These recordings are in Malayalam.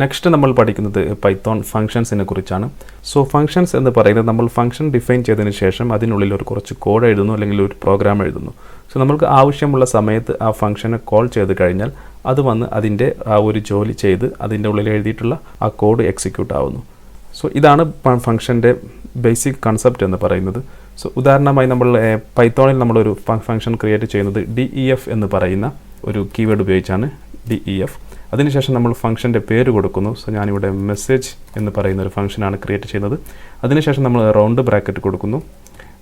നെക്സ്റ്റ് നമ്മൾ പഠിക്കുന്നത് പൈത്തോൺ ഫംഗ്ഷൻസിനെ കുറിച്ചാണ്. സോ ഫംഗ്ഷൻസ് എന്ന് പറയുന്നത് നമ്മൾ ഫംഗ്ഷൻ ഡിഫൈൻ ചെയ്തതിന് ശേഷം അതിനുള്ളിൽ ഒരു കുറച്ച് കോഡ് എഴുതുന്നു അല്ലെങ്കിൽ ഒരു പ്രോഗ്രാം എഴുതുന്നു. സോ നമ്മൾക്ക് ആവശ്യമുള്ള സമയത്ത് ആ ഫംഗ്ഷനെ കോൾ ചെയ്ത് കഴിഞ്ഞാൽ അത് വന്ന് അതിൻ്റെ ആ ഒരു ജോലി ചെയ്ത് അതിൻ്റെ ഉള്ളിൽ എഴുതിയിട്ടുള്ള ആ കോഡ് എക്സിക്യൂട്ട് ആവുന്നു. സോ ഇതാണ് ഫംഗ്ഷൻ്റെ ബേസിക് കൺസെപ്റ്റ് എന്ന് പറയുന്നത്. സോ ഉദാഹരണമായി നമ്മൾ പൈത്തോണിൽ നമ്മളൊരു ഫംഗ്ഷൻ ക്രിയേറ്റ് ചെയ്യുന്നത് DEF എന്ന് പറയുന്ന ഒരു കീവേഡ് ഉപയോഗിച്ചാണ്. DEF. അതിനുശേഷം നമ്മൾ ഫംഗ്ഷൻ്റെ പേര് കൊടുക്കുന്നു. സോ ഞാനിവിടെ മെസ്സേജ് എന്ന് പറയുന്ന ഒരു ഫംഗ്ഷനാണ് ക്രിയേറ്റ് ചെയ്യുന്നത്. അതിനുശേഷം നമ്മൾ റൗണ്ട് ബ്രാക്കറ്റ് കൊടുക്കുന്നു,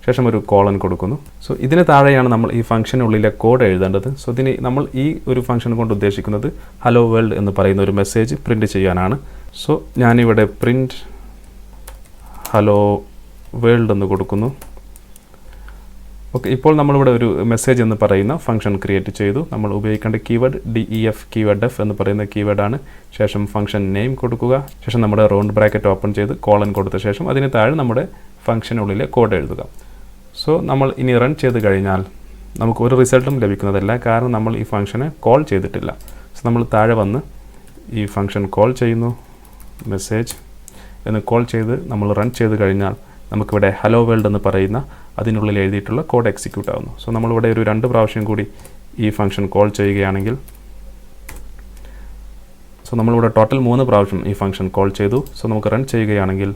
ശേഷം ഒരു കോളൻ കൊടുക്കുന്നു. സോ ഇതിന് താഴെയാണ് നമ്മൾ ഈ ഫംഗ്ഷനുള്ളിലെ കോഡ് എഴുതേണ്ടത്. സോ ഇതിന് നമ്മൾ ഈ ഒരു ഫംഗ്ഷൻ കൊണ്ട് ഉദ്ദേശിക്കുന്നത് ഹലോ വേൾഡ് എന്ന് പറയുന്ന ഒരു മെസ്സേജ് പ്രിൻറ്റ് ചെയ്യാനാണ്. സോ ഞാനിവിടെ പ്രിൻറ്റ് ഹലോ വേൾഡ് എന്ന് കൊടുക്കുന്നു. ഓക്കെ, ഇപ്പോൾ നമ്മളിവിടെ ഒരു മെസ്സേജ് എന്ന് പറയുന്ന ഫംഗ്ഷൻ ക്രിയേറ്റ് ചെയ്തു. നമ്മൾ ഉപയോഗിക്കേണ്ട കീവേഡ് DEF കീവേഡ് F എന്ന് പറയുന്ന കീവേഡാണ്. ശേഷം ഫംഗ്ഷൻ നെയിം കൊടുക്കുക, ശേഷം നമ്മുടെ റൗണ്ട് ബ്രാക്കറ്റ് ഓപ്പൺ ചെയ്ത് കോളൻ കൊടുത്ത ശേഷം അതിന് താഴെ നമ്മുടെ ഫംഗ്ഷനുള്ളിലെ കോഡ് എഴുതുക. സോ നമ്മൾ ഇനി റൺ ചെയ്ത് കഴിഞ്ഞാൽ നമുക്ക് ഒരു റിസൾട്ടും ലഭിക്കുന്നതല്ല, കാരണം നമ്മൾ ഈ ഫംഗ്ഷനെ കോൾ ചെയ്തിട്ടില്ല. സോ നമ്മൾ താഴെ വന്ന് ഈ ഫംഗ്ഷൻ കോൾ ചെയ്യുന്നു, മെസ്സേജ് എന്ന് കോൾ ചെയ്ത് നമ്മൾ റൺ ചെയ്ത് കഴിഞ്ഞാൽ നമുക്കിവിടെ ഹലോ വേൾഡ് എന്ന് പറയുന്ന അതിനുള്ളിൽ എഴുതിയിട്ടുള്ള കോഡ് എക്സിക്യൂട്ട് ആവുന്നു. സോ നമ്മളിവിടെ ഒരു 2 പ്രാവശ്യം കൂടി ഈ ഫംഗ്ഷൻ കോൾ ചെയ്യുകയാണെങ്കിൽ, സോ നമ്മളിവിടെ ടോട്ടൽ 3 പ്രാവശ്യം ഈ ഫംഗ്ഷൻ കോൾ ചെയ്തു. സോ നമുക്ക് റൺ ചെയ്യുകയാണെങ്കിൽ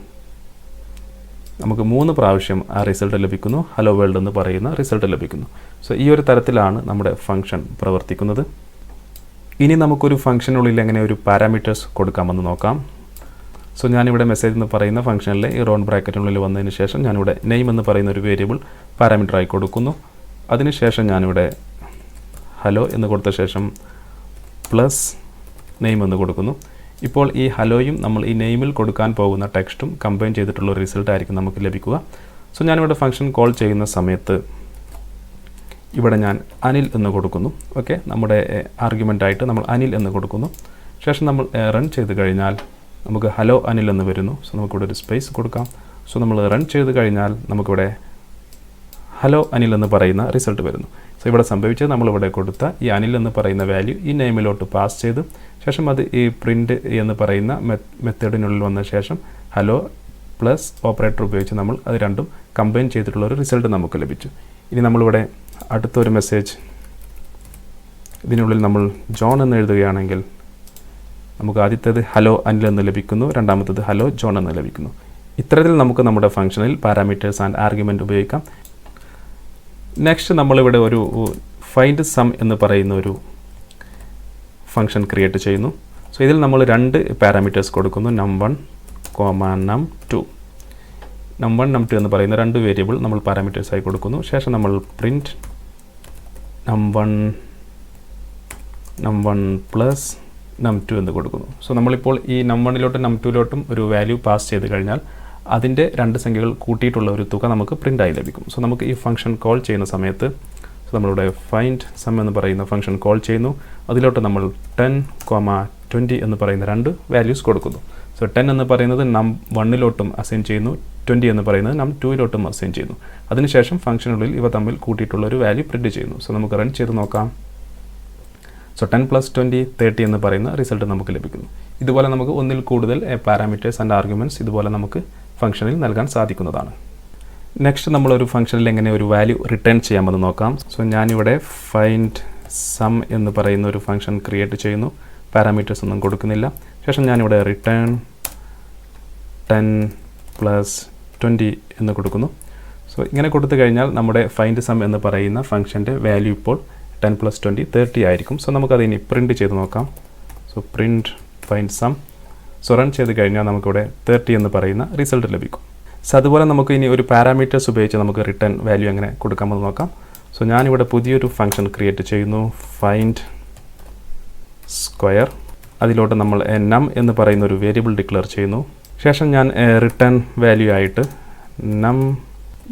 നമുക്ക് 3 പ്രാവശ്യം ആ റിസൾട്ട് ലഭിക്കുന്നു, ഹലോ വേൾഡ് എന്ന് പറയുന്ന റിസൾട്ട് ലഭിക്കുന്നു. സോ ഈ ഒരു തരത്തിലാണ് നമ്മുടെ ഫംഗ്ഷൻ പ്രവർത്തിക്കുന്നത്. ഇനി നമുക്കൊരു ഫംഗ്ഷനുള്ളിൽ എങ്ങനെ ഒരു പാരാമീറ്റേഴ്സ് കൊടുക്കാമെന്ന് നോക്കാം. സോ ഞാനിവിടെ മെസ്സേജ് എന്ന് പറയുന്ന ഫംഗ്ഷനിലെ ഈ റൗണ്ട് ബ്രാക്കറ്റിനുള്ളിൽ വന്നതിന് ശേഷം ഞാനിവിടെ നെയിം എന്ന് പറയുന്ന ഒരു വേരിയബിൾ പാരാമീറ്ററായി കൊടുക്കുന്നു. അതിനുശേഷം ഞാനിവിടെ ഹലോ എന്ന് കൊടുത്ത ശേഷം പ്ലസ് നെയിം എന്ന് കൊടുക്കുന്നു. ഇപ്പോൾ ഈ ഹലോയും നമ്മൾ ഈ നെയിമിൽ കൊടുക്കാൻ പോകുന്ന ടെക്സ്റ്റും കമ്പൈൻ ചെയ്തിട്ടുള്ള ഒരു റിസൾട്ട് ആയിരിക്കും നമുക്ക് ലഭിക്കുക. സോ ഞാനിവിടെ ഫംഗ്ഷൻ കോൾ ചെയ്യുന്ന സമയത്ത് ഇവിടെ ഞാൻ അനിൽ എന്ന് കൊടുക്കുന്നു. ഓക്കെ, നമ്മുടെ ആർഗ്യുമെൻ്റായിട്ട് നമ്മൾ അനിൽ എന്ന് കൊടുക്കുന്നു. ശേഷം നമ്മൾ റൺ ചെയ്ത് കഴിഞ്ഞാൽ നമുക്ക് ഹലോ അനിൽ എന്ന് വരുന്നു. സോ നമുക്കിവിടെ ഒരു സ്പേസ് കൊടുക്കാം. സോ നമ്മൾ റൺ ചെയ്ത് കഴിഞ്ഞാൽ നമുക്കിവിടെ ഹലോ അനിൽ എന്ന് പറയുന്ന റിസൾട്ട് വരുന്നു. സോ ഇവിടെ സംഭവിച്ചത് നമ്മളിവിടെ കൊടുത്ത ഈ അനിൽ എന്ന് പറയുന്ന വാല്യൂ ഈ നെയിമിലോട്ട് പാസ് ചെയ്ത് ശേഷം അത് ഈ പ്രിൻറ്റ് എന്ന് പറയുന്ന മെത്തേഡിനുള്ളിൽ വന്ന ശേഷം ഹലോ പ്ലസ് ഓപ്പറേറ്റർ ഉപയോഗിച്ച് നമ്മൾ അത് രണ്ടും കമ്പൈൻ ചെയ്തിട്ടുള്ള ഒരു റിസൾട്ട് നമുക്ക് ലഭിച്ചു. ഇനി നമ്മളിവിടെ അടുത്തൊരു മെസ്സേജ് ഇതിനുള്ളിൽ നമ്മൾ ജോൺ എന്ന് എഴുതുകയാണെങ്കിൽ നമുക്ക് ആദ്യത്തേത് ഹലോ അനിൽ എന്ന് ലഭിക്കുന്നു, രണ്ടാമത്തേത് ഹലോ ജോൺ എന്ന് ലഭിക്കുന്നു. ഇത്തരത്തിൽ നമുക്ക് നമ്മുടെ ഫംഗ്ഷനിൽ പാരാമീറ്റേഴ്സ് ആൻഡ് ആർഗ്യുമെൻ്റ് ഉപയോഗിക്കാം. നെക്സ്റ്റ് നമ്മളിവിടെ ഒരു ഫൈൻഡ് സം എന്ന് പറയുന്ന ഒരു ഫംഗ്ഷൻ ക്രിയേറ്റ് ചെയ്യുന്നു. സോ ഇതിൽ നമ്മൾ 2 പാരാമീറ്റേഴ്സ് കൊടുക്കുന്നു, num1, num2. num1, num2 എന്ന് പറയുന്ന 2 വേരിയബിൾ നമ്മൾ പാരാമീറ്റേഴ്സായി കൊടുക്കുന്നു. ശേഷം നമ്മൾ പ്രിൻറ്റ് num1 പ്ലസ് num2 എന്ന് കൊടുക്കുന്നു. സോ നമ്മളിപ്പോൾ ഈ num1ലോട്ടും num2ലോട്ടും ഒരു വാല്യൂ പാസ് ചെയ്ത് കഴിഞ്ഞാൽ അതിൻ്റെ 2 സംഖ്യകൾ കൂട്ടിയിട്ടുള്ള ഒരു തുക നമുക്ക് പ്രിൻ്റായി ലഭിക്കും. സോ നമുക്ക് ഈ ഫംഗ്ഷൻ കോൾ ചെയ്യുന്ന സമയത്ത് നമ്മളിവിടെ ഫൈൻഡ് സം എന്ന് പറയുന്ന ഫംഗ്ഷൻ കോൾ ചെയ്യുന്നു. അതിലോട്ട് നമ്മൾ 10, 20 എന്ന് പറയുന്ന 2 വാല്യൂസ് കൊടുക്കുന്നു. സോ 10 എന്ന് പറയുന്നത് num1ലോട്ടും അസൈൻ ചെയ്യുന്നു, 20 എന്ന് പറയുന്നത് num2ലോട്ടും അസൈൻ ചെയ്യുന്നു. അതിനുശേഷം ഫംഗ്ഷനുള്ളിൽ ഇവ തമ്മിൽ കൂട്ടിയിട്ടുള്ള ഒരു വാല്യൂ പ്രിൻറ്റ് ചെയ്യുന്നു. സോ നമുക്ക് റൺ ചെയ്ത് നോക്കാം. സോ 10 + 20 30 എന്ന് പറയുന്ന റിസൾട്ട് നമുക്ക് ലഭിക്കുന്നു. ഇതുപോലെ നമുക്ക് ഒന്നിൽ കൂടുതൽ പാരാമീറ്റേഴ്സ് ആൻഡ് ആർഗ്യുമെൻറ്റ്സ് ഇതുപോലെ നമുക്ക് ഫംഗ്ഷനിൽ നൽകാൻ സാധിക്കുന്നതാണ്. നെക്സ്റ്റ് നമ്മളൊരു ഫംഗ്ഷനിൽ എങ്ങനെ ഒരു വാല്യൂ റിട്ടേൺ ചെയ്യാമെന്ന് നോക്കാം. സോ ഞാനിവിടെ ഫൈൻഡ് സം എന്ന് പറയുന്ന ഒരു ഫംഗ്ഷൻ ക്രിയേറ്റ് ചെയ്യുന്നു, പാരാമീറ്റേഴ്സ് ഒന്നും കൊടുക്കുന്നില്ല. ശേഷം ഞാനിവിടെ റിട്ടേൺ 10 + 20 എന്ന് കൊടുക്കുന്നു. സോ ഇങ്ങനെ കൊടുത്തു കഴിഞ്ഞാൽ നമ്മുടെ ഫൈൻഡ് സം എന്ന് പറയുന്ന ഫംഗ്ഷൻ്റെ വാല്യൂ ഇപ്പോൾ 10 + 20 30 ആയിരിക്കും. സോ നമുക്കത് ഇനി പ്രിൻറ്റ് ചെയ്ത് നോക്കാം. So print find sum. So run ചെയ്ത് കഴിഞ്ഞാൽ നമുക്കിവിടെ 30 എന്ന് പറയുന്ന റിസൾട്ട് ലഭിക്കും. സോ അതുപോലെ നമുക്ക് ഇനി ഒരു പാരാമീറ്റേഴ്സ് ഉപയോഗിച്ച് നമുക്ക് റിട്ടേൺ വാല്യൂ എങ്ങനെ കൊടുക്കാമെന്ന് നോക്കാം. സോ ഞാനിവിടെ പുതിയൊരു ഫംഗ്ഷൻ ക്രിയേറ്റ് ചെയ്യുന്നു, ഫൈൻഡ് സ്ക്വയർ. അതിലോട്ട് നമ്മൾ നം എന്ന് പറയുന്ന ഒരു വേരിയബിൾ ഡിക്ലെയർ ചെയ്യുന്നു. ശേഷം ഞാൻ റിട്ടേൺ വാല്യൂ ആയിട്ട് നം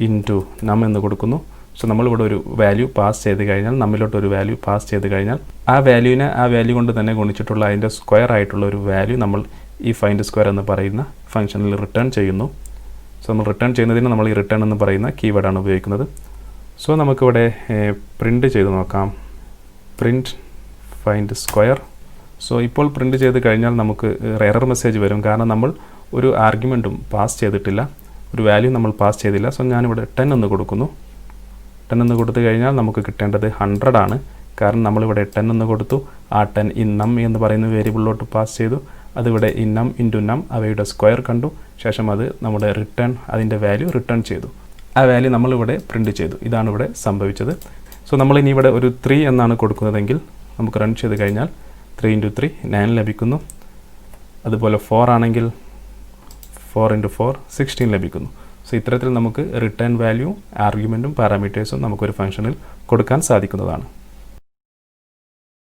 ഇൻറ്റു നം എന്ന് കൊടുക്കുന്നു. സോ നമ്മളിവിടെ ഒരു വാല്യൂ പാസ് ചെയ്ത് കഴിഞ്ഞാൽ നമ്മിലോട്ട് ഒരു വാല്യൂ പാസ് ചെയ്ത് കഴിഞ്ഞാൽ ആ വാല്യൂവിനെ ആ വാല്യൂ കൊണ്ട് തന്നെ ഗുണിച്ചിട്ടുള്ള അതിൻ്റെ സ്ക്വയർ ആയിട്ടുള്ള ഒരു വാല്യൂ നമ്മൾ ഈ ഫൈൻഡ് സ്ക്വയർ എന്ന് പറയുന്ന ഫംഗ്ഷനിൽ റിട്ടേൺ ചെയ്യുന്നു. സോ നമ്മൾ റിട്ടേൺ ചെയ്യുന്നതിന് നമ്മൾ ഈ റിട്ടേൺ എന്ന് പറയുന്ന കീവേഡാണ് ഉപയോഗിക്കുന്നത്. സോ നമുക്കിവിടെ പ്രിൻറ്റ് ചെയ്ത് നോക്കാം. Print find square. സോ ഇപ്പോൾ പ്രിൻറ്റ് ചെയ്ത് കഴിഞ്ഞാൽ നമുക്ക് എറർ മെസ്സേജ് വരും. കാരണം നമ്മൾ ഒരു ആർഗ്യുമെൻറ്റും പാസ് ചെയ്തിട്ടില്ല, ഒരു വാല്യൂ നമ്മൾ പാസ് ചെയ്തില്ല. സോ ഞാനിവിടെ 10 എന്ന് കൊടുക്കുന്നു. 10 എന്ന് കൊടുത്തു കഴിഞ്ഞാൽ നമുക്ക് കിട്ടേണ്ടത് 100 ആണ്. കാരണം നമ്മളിവിടെ 10 എന്ന് കൊടുത്തു. ആ 10 ഇൻ നം എന്ന് പറയുന്ന വേരിയബിളിലോട്ട് പാസ് ചെയ്തു. അതിവിടെ ഇൻ നം ഇൻറ്റു നം അവയുടെ സ്ക്വയർ കണ്ടു. ശേഷം അത് നമ്മുടെ അതിൻ്റെ വാല്യൂ റിട്ടേൺ ചെയ്തു. ആ വാല്യൂ നമ്മളിവിടെ പ്രിൻറ്റ് ചെയ്തു. ഇതാണ് ഇവിടെ സംഭവിച്ചത്. സോ നമ്മളിനി ഇവിടെ ഒരു 3 എന്നാണ് കൊടുക്കുന്നതെങ്കിൽ നമുക്ക് റൺ ചെയ്ത് കഴിഞ്ഞാൽ 3 × 3 9 ലഭിക്കുന്നു. അതുപോലെ 4 ആണെങ്കിൽ 4 × 4 16 ലഭിക്കുന്നു. സോ ഇത്തരത്തിൽ നമുക്ക് റിട്ടേൺ വാല്യൂ, ആർഗ്യുമെൻറ്റും പാരാമീറ്റേഴ്സും നമുക്കൊരു ഫംഗ്ഷനിൽ കൊടുക്കാൻ സാധിക്കുന്നതാണ്.